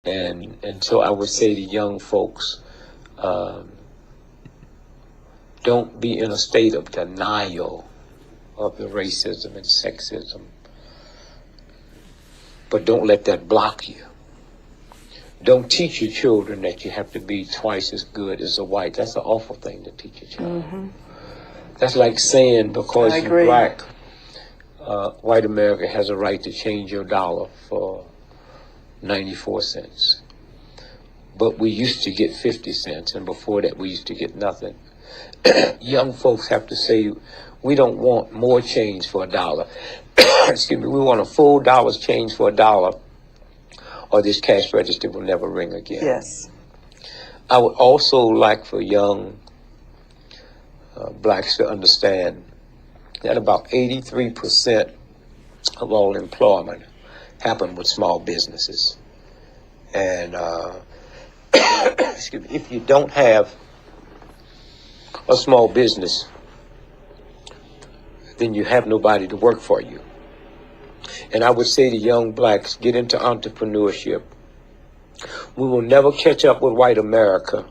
And so I would say to young folks, um, don't be in a state of denial of the racism and sexism, but don't let that block you. Don't teach your children that you have to be twice as good as a white. That's an awful thing to teach your child. Mm-hmm. That's like saying because you're black, white America has a right to change your dollar for 94 cents. But we used to get 50 cents, and before that we used to get nothing. Young folks have to say, we don't want more change for $1. Excuse me, we want a full dollar's change for $1, or this cash register will never ring again. Yes. I would also like for young blacks to understand that about 83% of all employment happen with small businesses. And excuse me, if you don't have a small business, then you have nobody to work for you. And I would say to young blacks, get into entrepreneurship. We will never catch up with white America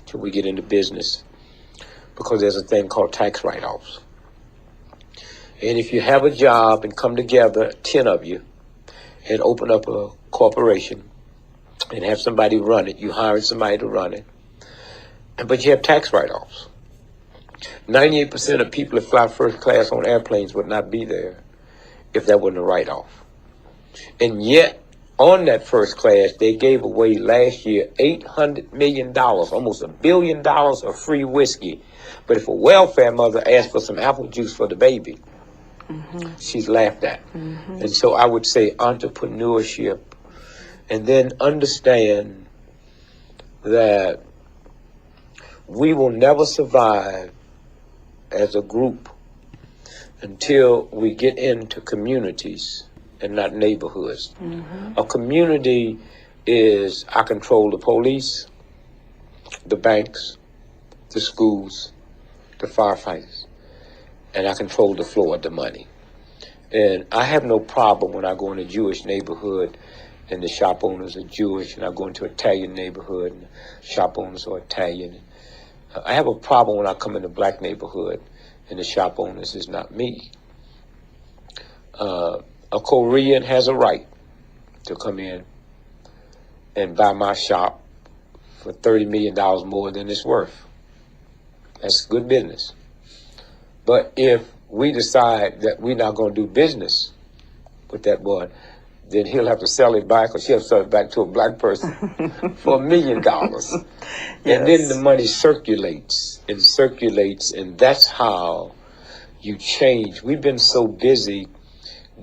till we get into business, because there's a thing called tax write-offs. And if you have a job and come together, 10 of you, and open up a corporation and have somebody run it, you hired somebody to run it, but you have tax write-offs. 98% of people that fly first class on airplanes would not be there if that wasn't a write-off. And yet, on that first class, they gave away last year $800 million, almost $1 billion of free whiskey. But if a welfare mother asked for some apple juice for the baby, she's laughed at. And so I would say entrepreneurship, and then understand that we will never survive as a group until we get into communities and not neighborhoods. A community is, I control the police, the banks, the schools, the firefighters, and I control the flow of the money. And I have no problem when I go in a Jewish neighborhood and the shop owners are Jewish, and I go into an Italian neighborhood and the shop owners are Italian. I have a problem when I come in a black neighborhood and the shop owners is not me. A Korean has a right to come in and buy my shop for $30 million more than it's worth. That's good business. But if we decide that we're not going to do business with that boy, then he'll have to sell it back, or she'll sell it back to a black person for $1 million. Yes. And then the money circulates, and that's how you change. We've been so busy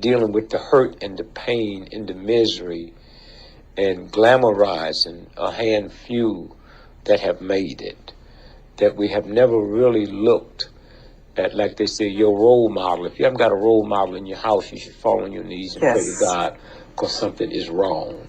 dealing with the hurt and the pain and the misery and glamorizing a handful that have made it, that we have never really looked at, like they say, your role model. If you haven't got a role model in your house, you should fall on your knees and pray to God, because something is wrong.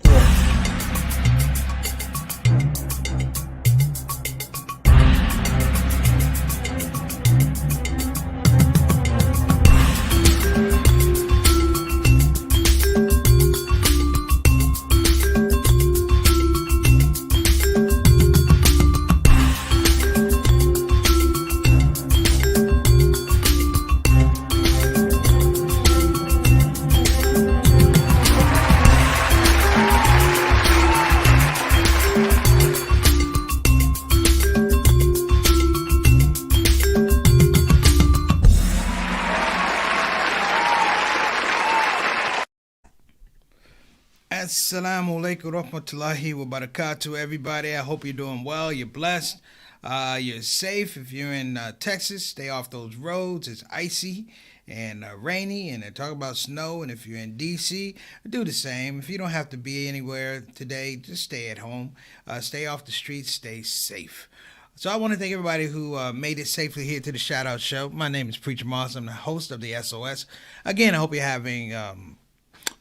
Assalamu alaikum rahmatullahi wa barakatuh, everybody. I hope you're doing well. You're blessed. You're safe. If you're in Texas, stay off those roads. It's icy and rainy, and they're talking about snow. And if you're in D.C., do the same. If you don't have to be anywhere today, just stay at home. Stay off the streets. Stay safe. So I want to thank everybody who made it safely here to the Shout Out Show. My name is Preacher Moss. I'm the host of the SOS. Again, I hope you're having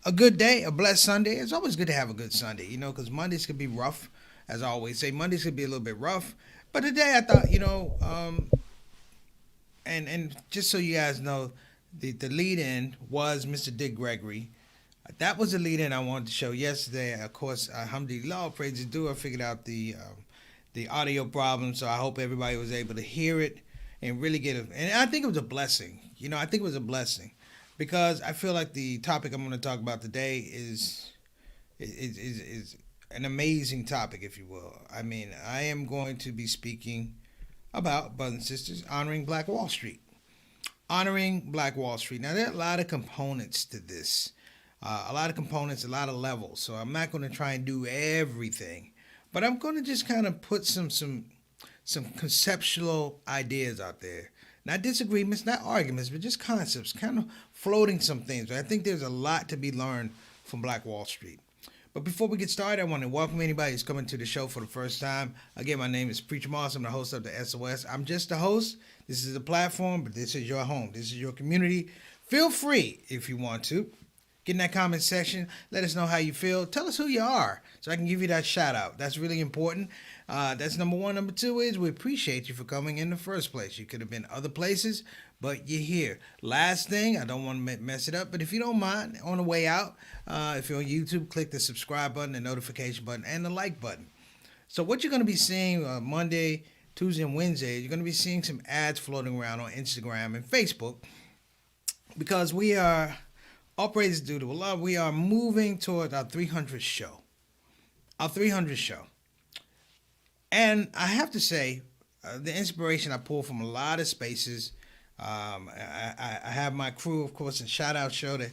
a good day, a blessed Sunday. It's always good to have a good Sunday, because Mondays could be rough, as I always say. Mondays could be a little bit rough. But today I thought, and just so you guys know, the lead-in was Mr. Dick Gregory, That was the lead-in I wanted to show yesterday. Of course, alhamdulillah, all praises due. I figured out the audio problem, so I hope everybody was able to hear it and really get it. And I think it was a blessing. I think it was a blessing because I feel like the topic I'm going to talk about today is an amazing topic, if you will. I mean, I am going to be speaking about, brothers and sisters, honoring Black Wall Street. Honoring Black Wall Street. Now, there are a lot of components to this. A lot of components, a lot of levels. So I'm not going to try and do everything, but I'm going to just kind of put some conceptual ideas out there. Not disagreements, not arguments, but just concepts, kind of floating some things. I think there's a lot to be learned from Black Wall Street. But before we get started, I want to welcome anybody who's coming to the show for the first time. Again, my name is Preacher Moss. I'm the host of the SOS. I'm just the host. This is a platform, but this is your home. This is your community. Feel free, if you want to, get in that comment section. Let us know how you feel. Tell us who you are so I can give you that shout out. That's really important. That's number one. Number two is we appreciate you for coming in the first place. You could have been other places, but you're here. Last thing, I don't want to mess it up, but if you don't mind, on the way out, if you're on YouTube, click the subscribe button, the notification button, and the like button. So what you're going to be seeing Monday, Tuesday, and Wednesday, you're going to be seeing some ads floating around on Instagram and Facebook because we are, all praises due to Allah, we are moving toward our 300th show. Our 300th show. And I have to say, the inspiration I pull from a lot of spaces. I have my crew, of course, and ShOUT show that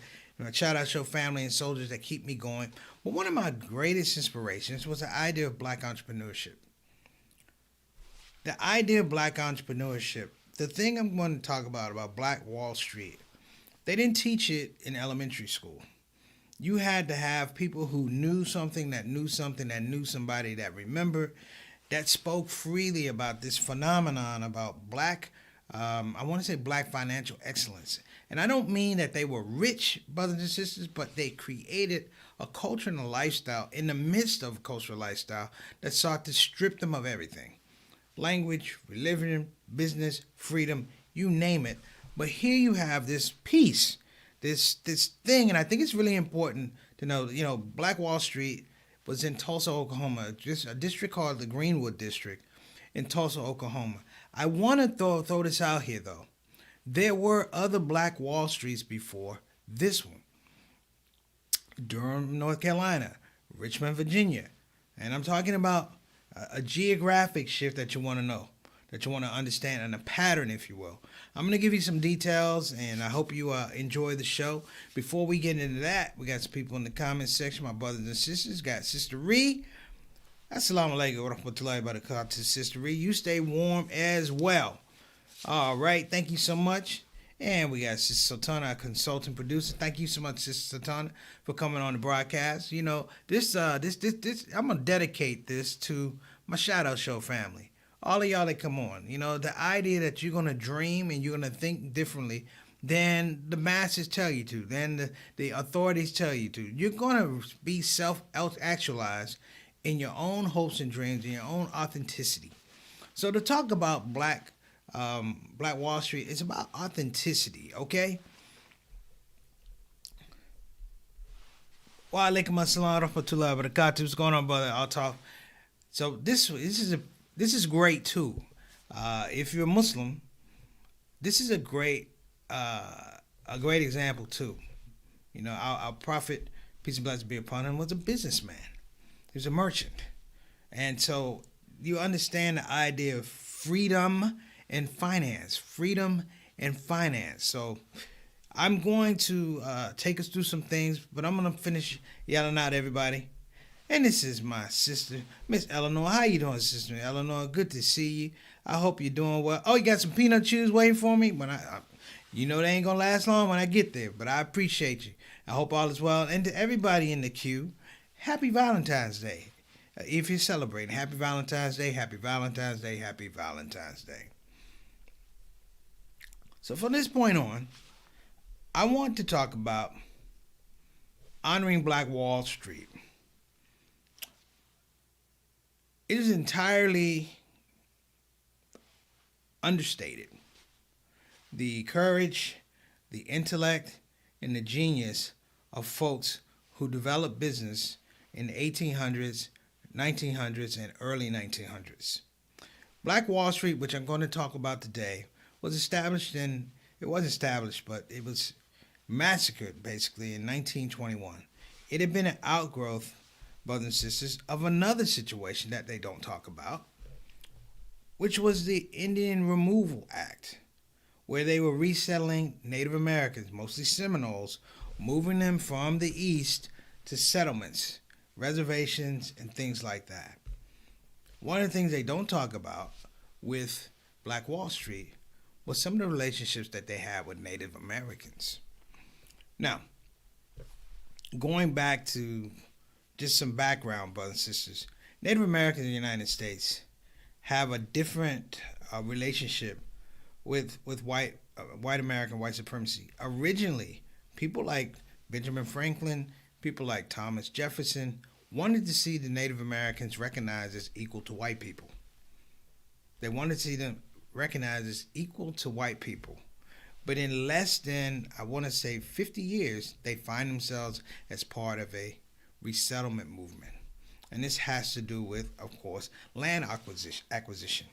ShOUT show family and soldiers that keep me going. But one of my greatest inspirations was the idea of black entrepreneurship. The idea of black entrepreneurship. The thing I'm going to talk about Black Wall Street. They didn't teach it in elementary school. You had to have people who knew something that knew something that knew somebody that remembered, that spoke freely about this phenomenon about black, I want to say black financial excellence. And I don't mean that they were rich, brothers and sisters, but they created a culture and a lifestyle in the midst of a cultural lifestyle that sought to strip them of everything. Language, religion, business, freedom, you name it. But here you have this piece, this thing, and I think it's really important to know, Black Wall Street was in Tulsa, Oklahoma, just a district called the Greenwood District in Tulsa, Oklahoma. I want to throw this out here, though. There were other Black Wall Streets before this one. Durham, North Carolina, Richmond, Virginia. And I'm talking about a geographic shift that you want to know, that you want to understand, and a pattern, if you will. I'm going to give you some details, and I hope you enjoy the show. Before we get into that, we got some people in the comments section, my brothers and sisters. Got Sister Ree. Assalamu alaikum wa rahmatullahi wa barakatuh, Sister Ree. You stay warm as well. All right, thank you so much. And we got Sister Sultana, our consultant producer. Thank you so much, Sister Sultana, for coming on the broadcast. This I'm going to dedicate this to my ShOUT show family. All of y'all that come on, the idea that you're going to dream and you're going to think differently than the masses tell you to, than the authorities tell you to. You're going to be self-actualized in your own hopes and dreams, in your own authenticity. So to talk about Black Wall Street, it's about authenticity, okay? Wa alaikum assalam wa rahmatullahi wa barakatuh. What's going on, brother? I'll talk. So this is great too. If you're a Muslim, this is a great example too. Our prophet, peace and blessings be upon him, was a businessman. He was a merchant, and so you understand the idea of freedom and finance. Freedom and finance. So I'm going to take us through some things, but I'm going to finish yelling out everybody. And this is my sister, Miss Eleanor. How you doing, Sister Eleanor? Good to see you. I hope you're doing well. Oh, you got some peanut chews waiting for me? But they ain't going to last long when I get there. But I appreciate you. I hope all is well. And to everybody in the queue, happy Valentine's Day. If you're celebrating, happy Valentine's Day, happy Valentine's Day, happy Valentine's Day. So from this point on, I want to talk about honoring Black Wall Street. It is entirely understated. The courage, the intellect, and the genius of folks who developed business in the 1800s, 1900s, and early 1900s. Black Wall Street, which I'm going to talk about today, was established but it was massacred basically in 1921. It had been an outgrowth, brothers and sisters, of another situation that they don't talk about, which was the Indian Removal Act, where they were resettling Native Americans, mostly Seminoles, moving them from the east to settlements, reservations, and things like that. One of the things they don't talk about with Black Wall Street was some of the relationships that they had with Native Americans. Now, going back to just some background, brothers and sisters, Native Americans in the United States have a different relationship with white American white supremacy. Originally, people like Benjamin Franklin, people like Thomas Jefferson wanted to see the Native Americans recognized as equal to white people. They wanted to see them recognized as equal to white people. But in less than, I want to say, 50 years, they find themselves as part of a resettlement movement. And this has to do with, of course, land acquisition.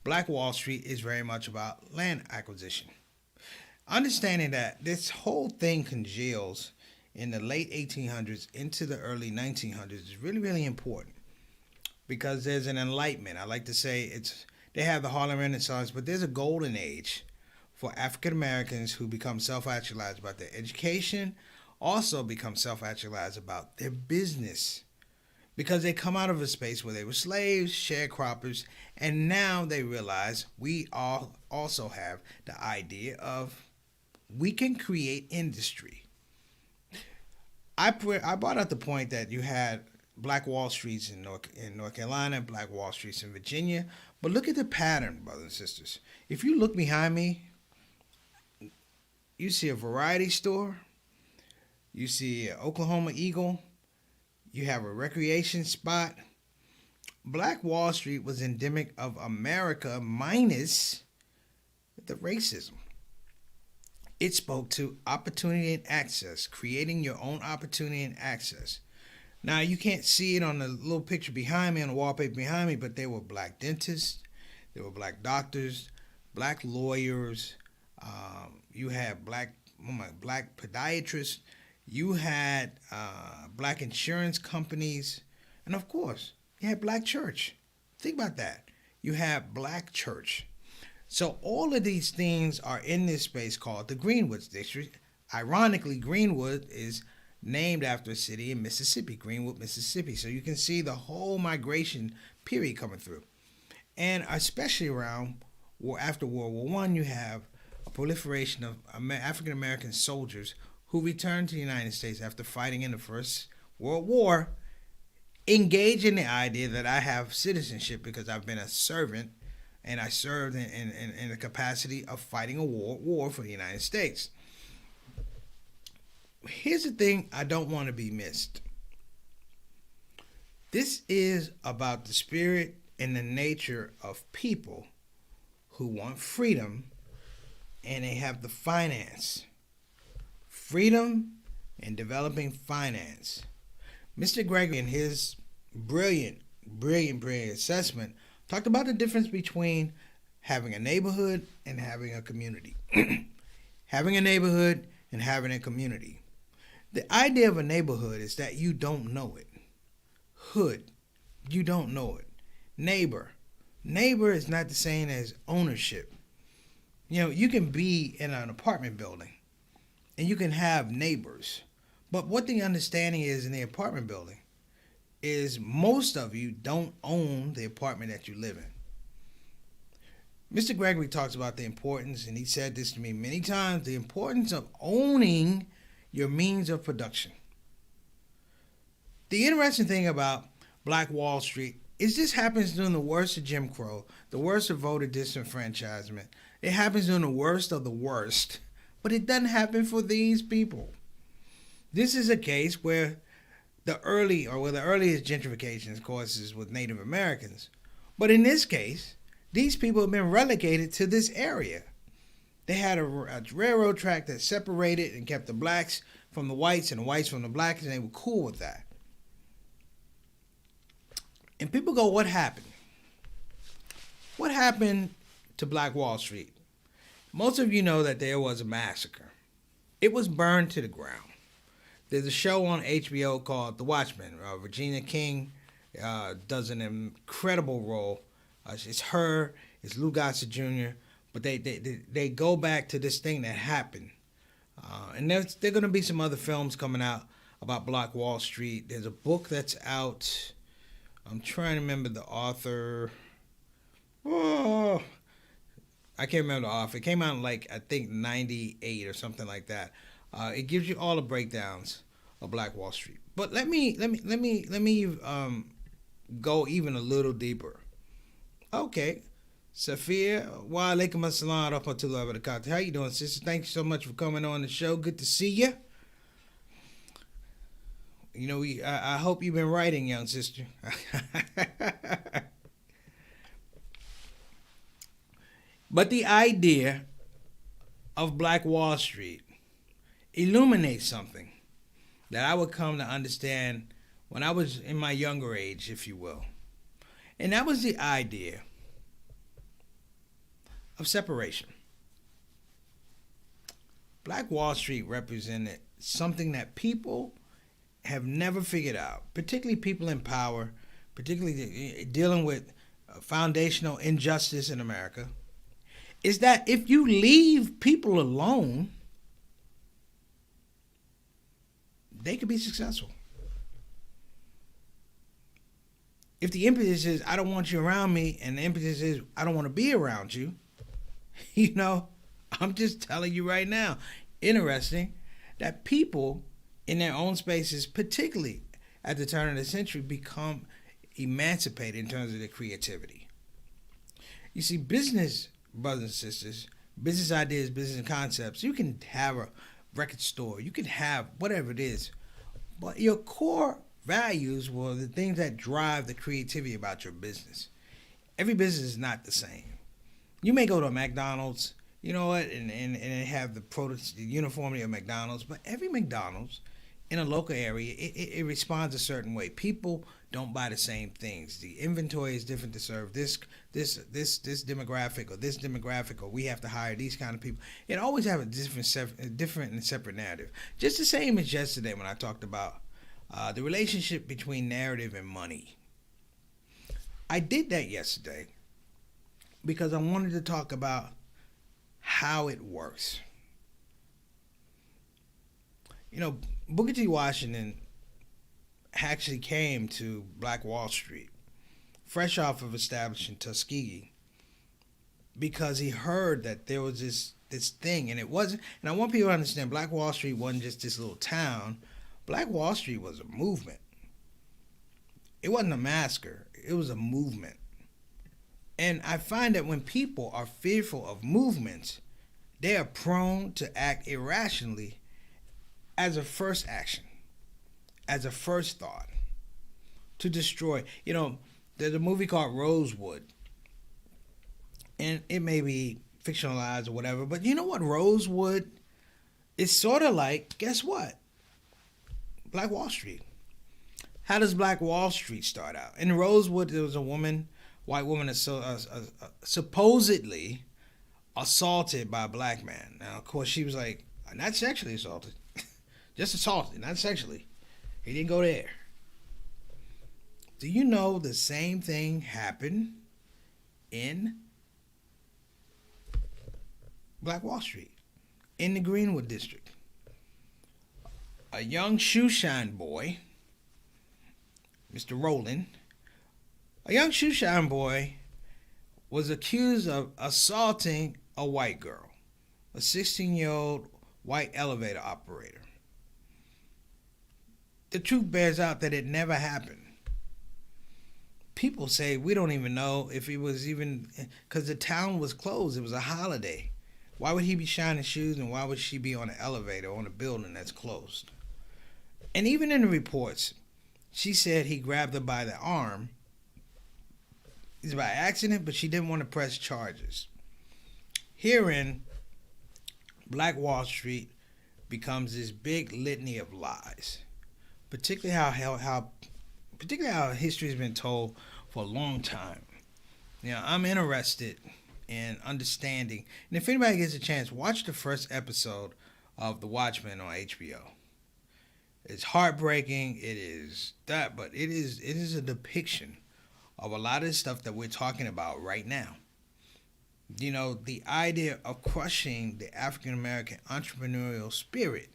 Black Wall Street is very much about land acquisition. Understanding that this whole thing congeals in the late 1800s into the early 1900s is really, really important, because there's an enlightenment. I like to say they have the Harlem Renaissance, but there's a golden age for African Americans who become self-actualized about their education, also become self-actualized about their business, because they come out of a space where they were slaves, sharecroppers, and now they realize we all also have the idea of we can create industry. I brought out the point that you had Black Wall Streets in North Carolina, Black Wall Streets in Virginia, but look at the pattern, brothers and sisters. If you look behind me, you see a variety store, you see an Oklahoma Eagle, you have a recreation spot. Black Wall Street was endemic of America minus the racism. It spoke to opportunity and access, creating your own opportunity and access. Now, you can't see it on the little picture behind me, on the wallpaper behind me, but there were black dentists, there were black doctors, black lawyers, you had black podiatrists, you had black insurance companies, and of course, you had black church. Think about that. You have black church. So all of these things are in this space called the Greenwood District. Ironically, Greenwood is named after a city in Mississippi, Greenwood, Mississippi. So you can see the whole migration period coming through. And especially around after World War I, you have a proliferation of African American soldiers who returned to the United States after fighting in the First World War, engage in the idea that I have citizenship because I've been a servant and I served in the capacity of fighting a war for the United States. Here's the thing I don't want to be missed. This is about the spirit and the nature of people who want freedom, and they have the finance. Freedom and developing finance. Mr. Gregory, in his brilliant assessment, talked about the difference between having a neighborhood and having a community. Having a neighborhood and having a community. The idea of a neighborhood is that you don't know it. Hood, you don't know it. Neighbor is not the same as ownership. You know, you can be in an apartment building and you can have neighbors. But what the understanding is in the apartment building is most of you don't own the apartment that you live in. Mr. Gregory talks about the importance, and he said this to me many times, the importance of owning your means of production. The interesting thing about Black Wall Street is this happens during the worst of Jim Crow, the worst of voter disenfranchisement. It happens during the worst of the worst, but it doesn't happen for these people. This is a case where the earliest gentrification, of course, is with Native Americans. But in this case, these people have been relegated to this area. They had a railroad track that separated and kept the blacks from the whites and the whites from the blacks, and they were cool with that. And people go, what happened? What happened to Black Wall Street? Most of you know that there was a massacre. It was burned to the ground. There's a show on HBO called The Watchmen. Regina King does an incredible role. It's her, it's Lou Gossett Jr., but they go back to this thing that happened. And there are going to be some other films coming out about Black Wall Street. There's a book that's out. I'm trying to remember the author. Oh, I can't remember the author. It came out in I think 98 or something like that. It gives you all the breakdowns of Black Wall Street. But let me go even a little deeper. Okay. Safia, wa alaikum assalam wa rahmatullahi wa barakatuh. How you doing, sister? Thank you so much for coming on the show. Good to see you. You know, I hope you've been writing, young sister. But the idea of Black Wall Street illuminates something that I would come to understand when I was in my younger age, if you will. And that was the idea of separation. Black Wall Street represented something that people have never figured out, particularly people in power, particularly dealing with foundational injustice in America, is that if you leave people alone, they could be successful. If the impetus is, I don't want you around me, and the impetus is, I don't want to be around you, you know, I'm just telling you right now, interesting, that people in their own spaces, particularly at the turn of the century, become emancipated in terms of their creativity. You see, business, brothers and sisters, business ideas, business concepts, you can have a record store, you can have whatever it is, but your core values were the things that drive the creativity about your business. Every business is not the same. You may go to a McDonald's, you know what, and have the uniformity of McDonald's, but every McDonald's in a local area, it responds a certain way. People don't buy the same things. The inventory is different to serve this demographic or this demographic, or we have to hire these kind of people. It always have a different and separate narrative. Just the same as yesterday when I talked about the relationship between narrative and money. I did that yesterday because I wanted to talk about how it works. You know, Booker T. Washington actually came to Black Wall Street fresh off of establishing Tuskegee because he heard that there was this thing, and it wasn't, and I want people to understand, Black Wall Street wasn't just this little town. Black Wall Street was a movement. It wasn't a massacre. It was a movement. And I find that when people are fearful of movements, they are prone to act irrationally as a first action, as a first thought, to destroy. You know, there's a movie called Rosewood, and it may be fictionalized or whatever, but you know what Rosewood is sort of like? Guess what? Black Wall Street. How does Black Wall Street start out? In Rosewood, there was a woman, white woman, supposedly assaulted by a black man. Now, of course, she was like, not sexually assaulted, just assaulted, not sexually. He didn't go there. Do you know the same thing happened in Black Wall Street, in the Greenwood district? A young shoe shine boy, Mr. Rowland, a young shoe shine boy was accused of assaulting a white girl, a 16-year-old white elevator operator. The truth bears out that it never happened. People say we don't even know if it was even, because the town was closed. It was a holiday. Why would he be shining shoes, and why would she be on an elevator on a building that's closed? And even in the reports, she said he grabbed her by the arm. It's by accident, but she didn't want to press charges. Here in Black Wall Street, becomes this big litany of lies. Particularly how history has been told for a long time. I'm interested in understanding, and if anybody gets a chance, watch the first episode of The Watchmen on HBO. It's heartbreaking. It is that, but it is a depiction of a lot of the stuff that we're talking about right now. The idea of crushing the African American entrepreneurial spirit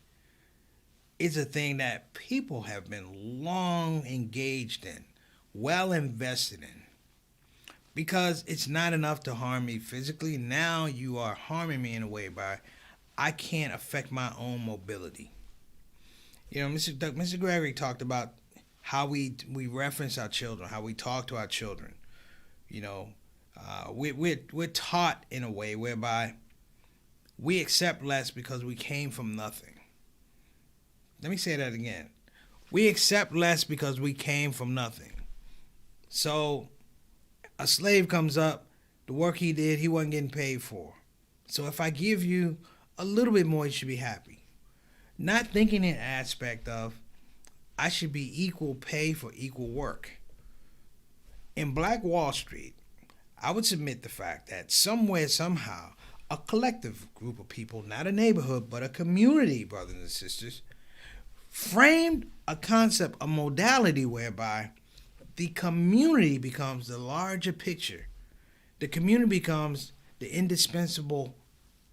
is a thing that people have been long engaged in, well invested in. Because it's not enough to harm me physically. Now you are harming me in a way by I can't affect my own mobility. Mr. Gregory talked about how we reference our children, how we talk to our children. We're taught in a way whereby we accept less because we came from nothing. Let me say that again. We accept less because we came from nothing. So a slave comes up, the work he did, he wasn't getting paid for. So if I give you a little bit more, you should be happy. Not thinking in aspect of I should be equal pay for equal work. In Black Wall Street, I would submit the fact that somewhere, somehow, a collective group of people, not a neighborhood, but a community, brothers and sisters, framed a concept, a modality whereby the community becomes the larger picture. The community becomes the indispensable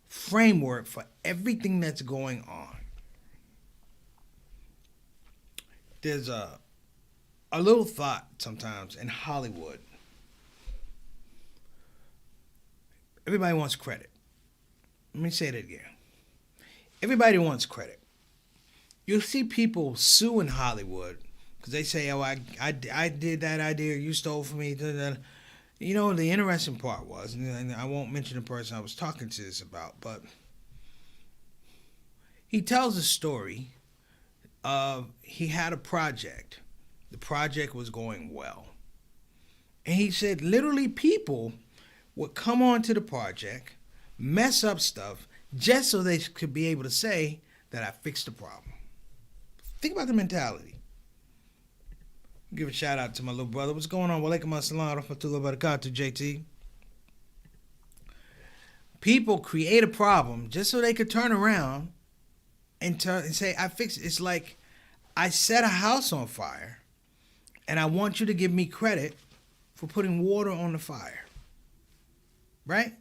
framework for everything that's going on. There's a little thought sometimes in Hollywood. Everybody wants credit. Let me say that again. Everybody wants credit. You'll see people sue in Hollywood because they say, oh, I did that idea, you stole from me. The interesting part was, and I won't mention the person I was talking to this about, but he tells a story of he had a project. The project was going well. And he said literally people would come on to the project, mess up stuff, just so they could be able to say that I fixed the problem. Think about the mentality. Give a shout out to my little brother. What's going on? Walaikum assalam rahmatullahi wa barakatuh, JT. People create a problem just so they could turn around and say, I fixed it. It's like I set a house on fire and I want you to give me credit for putting water on the fire. Right?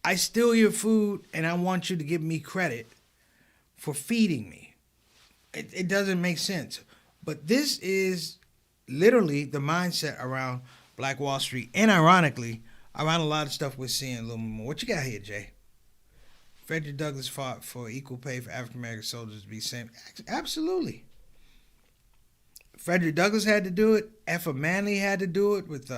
I steal your food and I want you to give me credit for feeding me. It doesn't make sense. But this is literally the mindset around Black Wall Street. And ironically, around a lot of stuff we're seeing a little more. What you got here, Jay? Frederick Douglass fought for equal pay for African American soldiers to be same. Absolutely. Frederick Douglass had to do it. Effa Manley had to do it with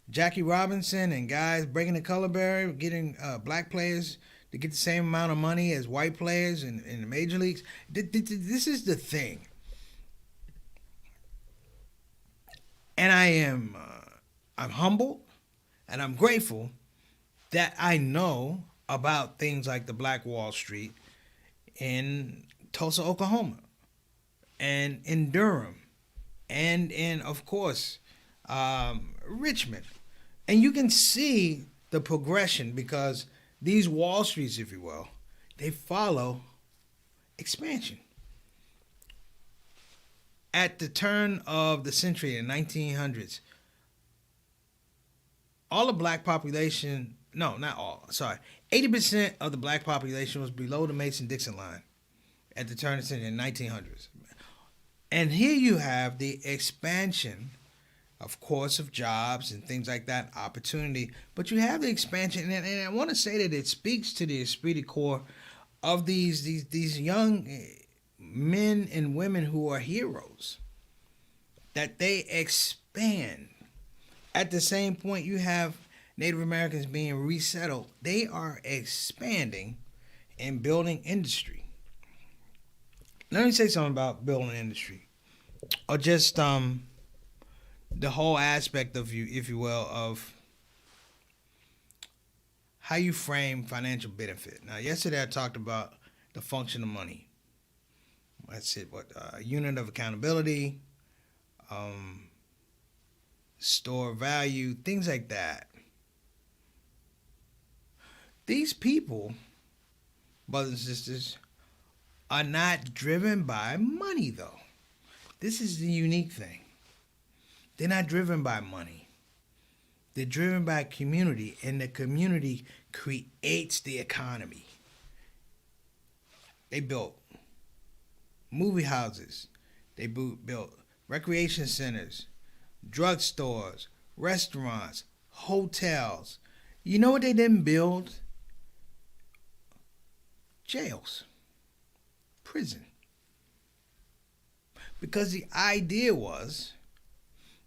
Jackie Robinson and guys breaking the color barrier, getting black players to get the same amount of money as white players in the major leagues. This is the thing. And I'm humbled and I'm grateful that I know about things like the Black Wall Street in Tulsa, Oklahoma, and in Durham, and in, of course, Richmond. And you can see the progression because these Wall Streets, if you will, they follow expansion. At the turn of the century in the 1900s, all the black population, no, not all, sorry, 80% of the black population was below the Mason-Dixon line at the turn of the century in the 1900s. And here you have the expansion, of course, of jobs and things like that, opportunity. But you have the expansion, and I want to say that it speaks to the esprit de corps of these young men and women who are heroes, that they expand. At the same point, you have Native Americans being resettled. They are expanding and building industry. Let me say something about building industry, or just the whole aspect of you, if you will, of how you frame financial benefit. Now, yesterday I talked about the function of money. That's it. What unit of accountability, store value, things like that. These people, brothers and sisters, are not driven by money, though. This is the unique thing. They're not driven by money. They're driven by community, and the community creates the economy. They built movie houses. They built recreation centers, drugstores, restaurants, hotels. You know what they didn't build? Jails, prison. Because the idea was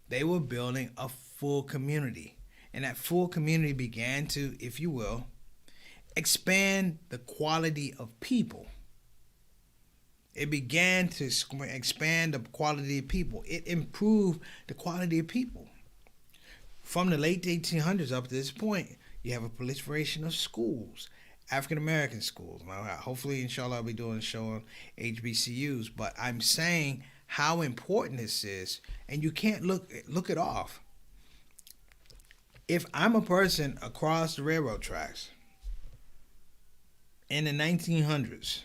they were building a full community. And that full community began to, if you will, expand the quality of people. It began to expand the quality of people. It improved the quality of people. From the late 1800s up to this point, you have a proliferation of schools, African American schools. Now, hopefully, inshallah, I'll be doing a show on HBCUs. But I'm saying how important this is, and you can't look it off. If I'm a person across the railroad tracks in the 1900s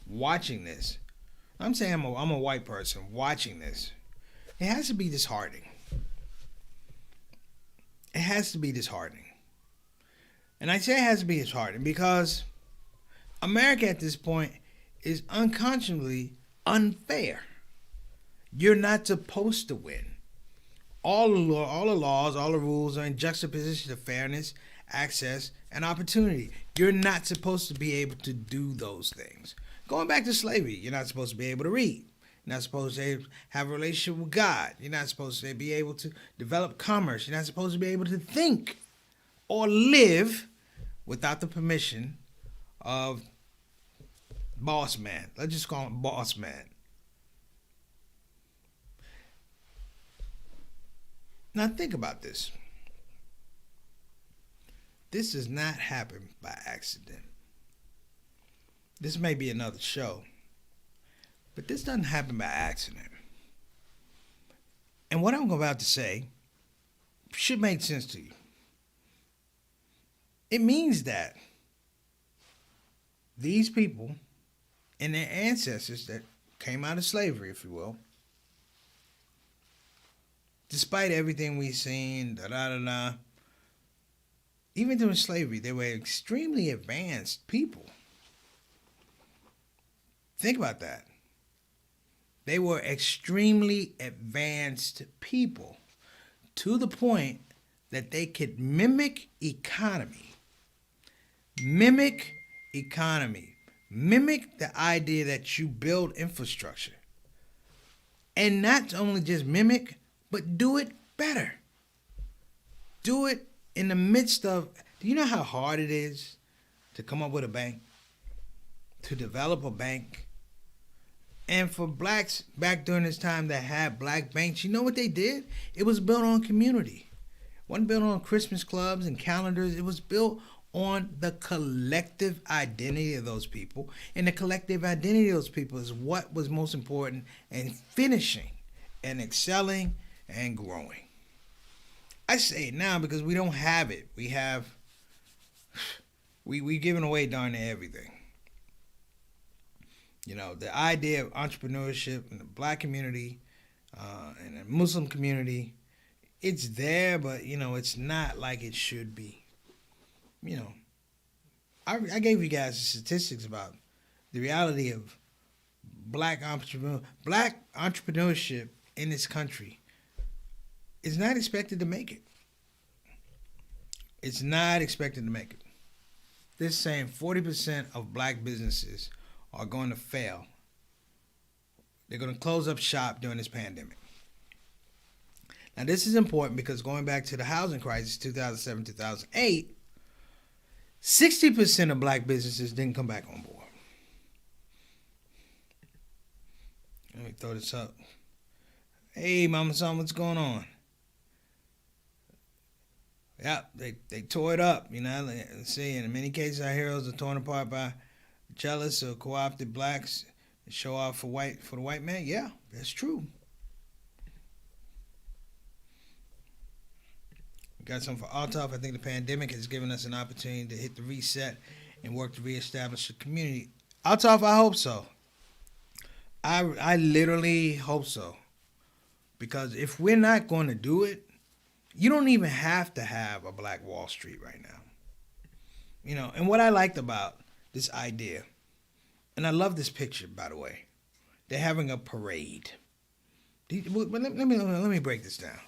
watching this, I'm saying I'm a white person watching this, it has to be disheartening. It has to be disheartening. And I say it has to be disheartening because America at this point is unconscionably unfair. You're not supposed to win. All the laws, all the rules are in juxtaposition to fairness, access, and opportunity. You're not supposed to be able to do those things. Going back to slavery, you're not supposed to be able to read. You're not supposed to have a relationship with God. You're not supposed to be able to develop commerce. You're not supposed to be able to think or live without the permission of boss man. Let's just call him boss man. Now think about this. This does not happen by accident. This may be another show, but this doesn't happen by accident. And what I'm about to say should make sense to you. It means that these people and their ancestors that came out of slavery, if you will, despite everything we've seen, even during slavery, they were extremely advanced people. Think about that. They were extremely advanced people to the point that they could mimic economy. Mimic the idea that you build infrastructure. And not only just mimic, but do it better. Do it in the midst of, do you know how hard it is to come up with a bank? To develop a bank? And for blacks back during this time that had black banks, you know what they did? It was built on community. It wasn't built on Christmas clubs and calendars. It was built on the collective identity of those people. And the collective identity of those people is what was most important in finishing and excelling and growing. I say it now because we don't have it. We've given away darn near everything. You know, the idea of entrepreneurship in the black community and the Muslim community, it's there, but, you know, it's not like it should be. You know, I gave you guys the statistics about the reality of black entrepreneurship in this country is not expected to make it. It's not expected to make it. They're saying 40% of black businesses are going to fail. They're going to close up shop during this pandemic. Now, this is important because going back to the housing crisis, 2007, 2008, 60% of black businesses didn't come back on board. Let me throw this up. Hey, Mama Son, what's going on? Yeah, they tore it up. See, in many cases, our heroes are torn apart by jealous or co-opted blacks to show off for the white man. Yeah, that's true. We got something for Altaf. I think the pandemic has given us an opportunity to hit the reset and work to reestablish the community. Altaf, I hope so. I literally hope so. Because if we're not going to do it, you don't even have to have a Black Wall Street right now. And what I liked about this idea, and I love this picture, by the way, they're having a parade. Let me break this down.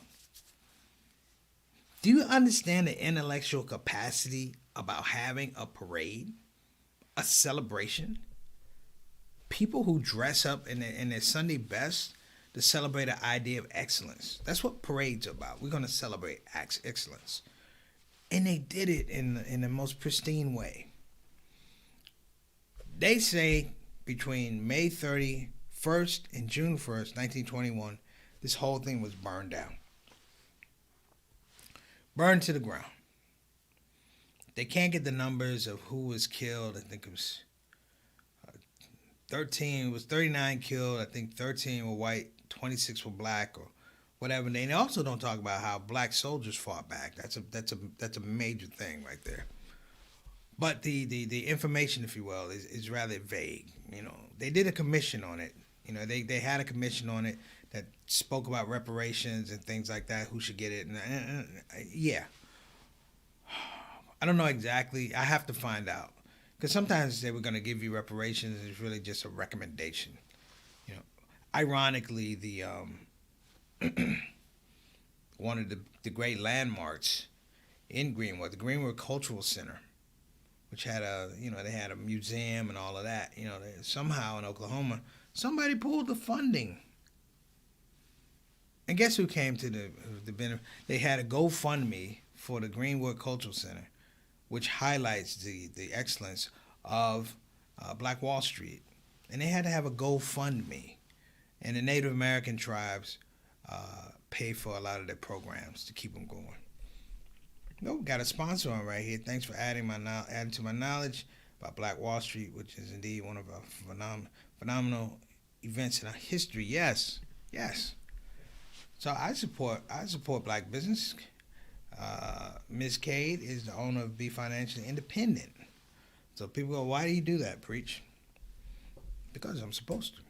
Do you understand the intellectual capacity about having a parade, a celebration? People who dress up in their Sunday best to celebrate an idea of excellence. That's what parades are about. We're going to celebrate excellence. And they did it in the most pristine way. They say between May 31st and June 1st, 1921, this whole thing was burned down. Burned to the ground. They can't get the numbers of who was killed. I think it was 39 killed. I think 13 were white, 26 were black, or whatever. And they also don't talk about how black soldiers fought back. That's a major thing right there. But the information, if you will, is rather vague. They did a commission on it. They had a commission on it that spoke about reparations and things like that. Who should get it? And yeah, I don't know exactly. I have to find out. Because sometimes they were going to give you reparations, and it's really just a recommendation. Ironically, the one of the great landmarks in Greenwood, the Greenwood Cultural Center, which had they had a museum and all of that. Somehow in Oklahoma, somebody pulled the funding. And guess who came to the benefit? They had a GoFundMe for the Greenwood Cultural Center, which highlights the excellence of Black Wall Street. And they had to have a GoFundMe. And the Native American tribes pay for a lot of their programs to keep them going. Got a sponsor on right here. Thanks for adding to my knowledge about Black Wall Street, which is indeed one of our phenomenal events in our history. Yes. So I support black business. Ms. Cade is the owner of Be Financially Independent. So people go, why do you do that, Preach? Because I'm supposed to.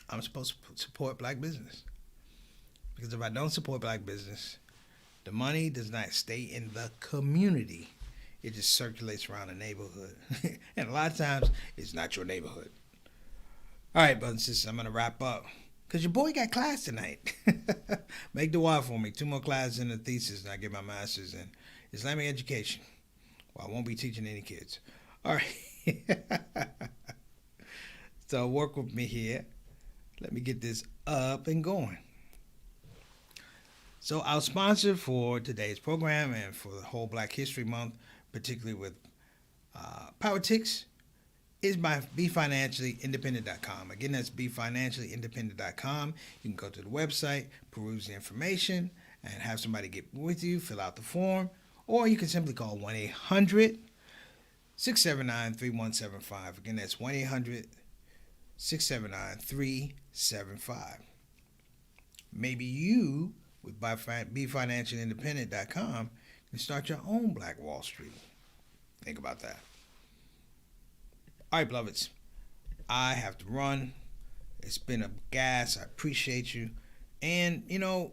I'm supposed to support black business. Because if I don't support black business, the money does not stay in the community. It just circulates around the neighborhood. And a lot of times, it's not your neighborhood. All right, brothers and sisters, I'm going to wrap up. Because your boy got class tonight. Make the wire for me. 2 more classes in the thesis, and I get my master's in Islamic education. Well, I won't be teaching any kids. All right. So work with me here. Let me get this up and going. So our sponsor for today's program and for the whole Black History Month, particularly with politics, is by BeFinanciallyIndependent.com. Again, that's BeFinanciallyIndependent.com. You can go to the website, peruse the information, and have somebody get with you, fill out the form, or you can simply call 1-800-679-3175. Again, that's 1-800-679-3175. Maybe you, with BeFinanciallyIndependent.com, can start your own Black Wall Street. Think about that. All right, beloveds, I have to run. It's been a gas. I appreciate you. And, I'm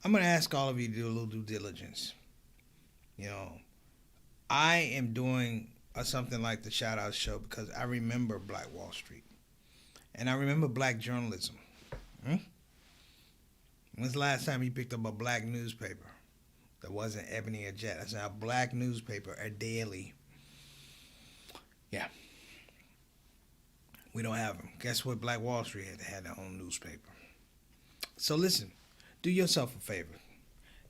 going to ask all of you to do a little due diligence. I am doing something like the ShOUT show because I remember Black Wall Street. And I remember black journalism. When's the last time you picked up a black newspaper that wasn't Ebony or Jet? That's a black newspaper, a daily. Yeah. We don't have them. Guess what? Black Wall Street had their own newspaper. So listen, do yourself a favor.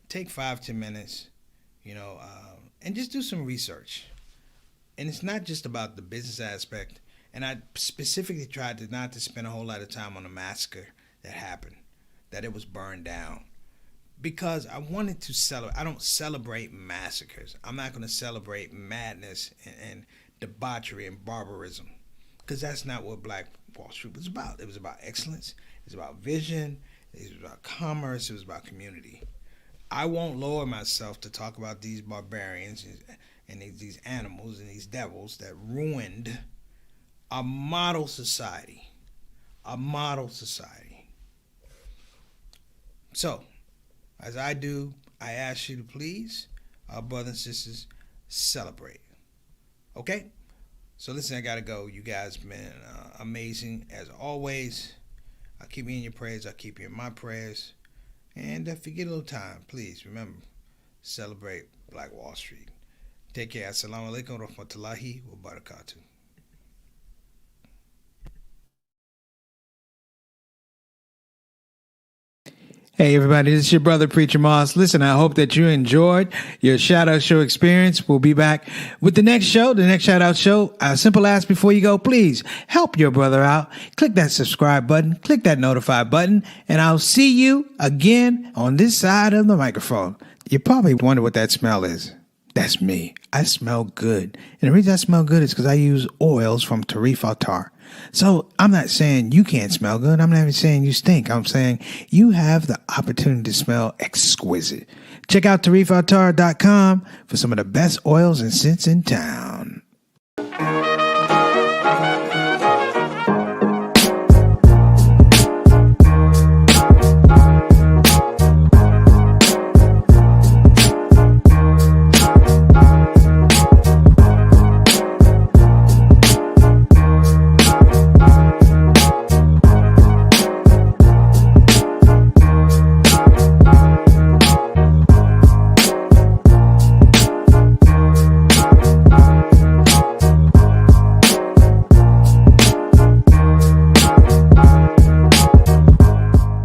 Take 5-10 minutes, and just do some research. And it's not just about the business aspect. And I specifically tried not to spend a whole lot of time on the massacre that happened, that it was burned down. because I wanted to celebrate. I don't celebrate massacres. I'm not going to celebrate madness and debauchery and barbarism, because that's not what Black Wall Street was about. It was about excellence. It was about vision. It was about commerce. It was about community. I won't lower myself to talk about these barbarians and these animals and these devils that ruined a model society. A model society. So, as I do, I ask you to please, our brothers and sisters, celebrate. Okay? So listen, I gotta go. You guys been amazing as always. I'll keep you in your prayers. I'll keep you in my prayers. And if you get a little time, please remember, celebrate Black Wall Street. Take care. Assalamu alaikum wa rahmatullahi wa barakatuh. Hey everybody, this is your brother Preacher Moss. Listen, I hope that you enjoyed your shout out show experience. We'll be back with the next show, the next shout out show. A simple ask before you go, please help your brother out. Click that subscribe button, click that notify button, and I'll see you again on this side of the microphone. You probably wonder what that smell is. That's me. I smell good. And the reason I smell good is because I use oils from Tarif Altar. So I'm not saying you can't smell good. I'm not even saying you stink. I'm saying you have the opportunity to smell exquisite. Check out TarifAltar.com for some of the best oils and scents in town.